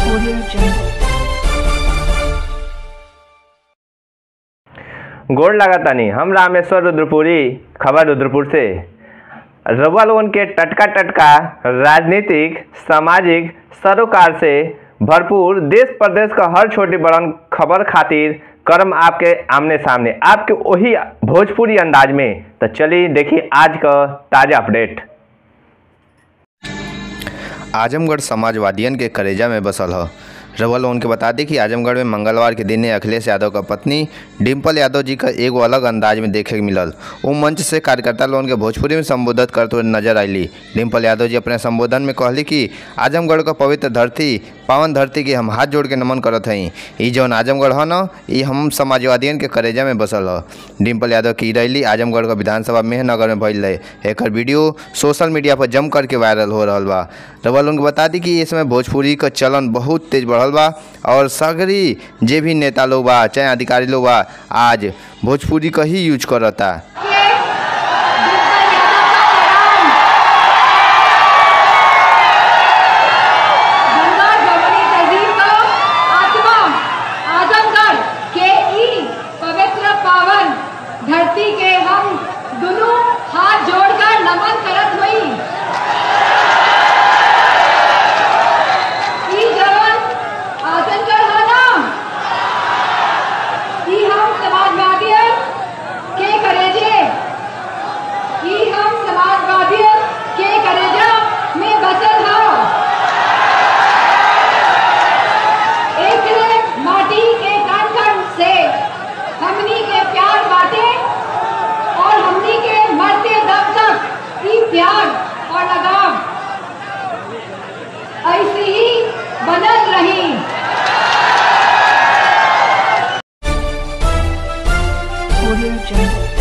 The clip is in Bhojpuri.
Audio Jungle। गोड़ लगातानी हम रामेश्वर रुद्रपुरी, खबर रुद्रपुर से। रउआ लोगन के टटका राजनीतिक, सामाजिक, सरोकार से भरपूर देश प्रदेश का हर छोटी बड़न खबर खातिर करम आपके आमने सामने, आपके वही भोजपुरी अंदाज में। तो चलिए देखिए आज का ताजा अपडेट। आजमगढ़ समाजवादियन के कलेजा में बसल ह। रउआ लोगन के बता दी कि आजमगढ़ में मंगलवार के दिन अखिलेश यादव का पत्नी डिम्पल यादव जी का एगो अलग अंदाज में देखे मिलल। वो मंच से कार्यकर्ता लोगन के भोजपुरी में संबोधित करते हुए नजर आईली। डिम्पल यादव जी अपने संबोधन में कहली कि आजमगढ़ का पवित्र धरती, पावन धरती के हम हाथ जोड़ के नमन करत हई। ई जौन आजमगढ़ है न, ई हम समाजवादियन के कलेजा में बसल ह। डिम्पल यादव की रैली आजमगढ़ का विधानसभा मेहनगर में भइल रहे। एकर वीडियो सोशल मीडिया पर जम करके वायरल हो रहा बा। रउआ लोगन के बता दी कि इस समय भोजपुरी का चलन बहुत तेज बढ़ल बा और सगरी जे भी नेता लोग बा चाहे अधिकारी लोग बा आज भोजपुरी का ही यूज करता। धरती के हम दोनों हाथ जोड़कर नमन करत हुई। ई जवन आजमगढ़ है ना, ई हम समाजवादियन के करेजे, ई हम समाजवादियन के करेजा में बसल है। एक माटी के कण से हमनी के प्यार बाटे और हमनी के मरते दम तक ये प्यार और लगाव ऐसे ही बनल रही। Audio Jungle।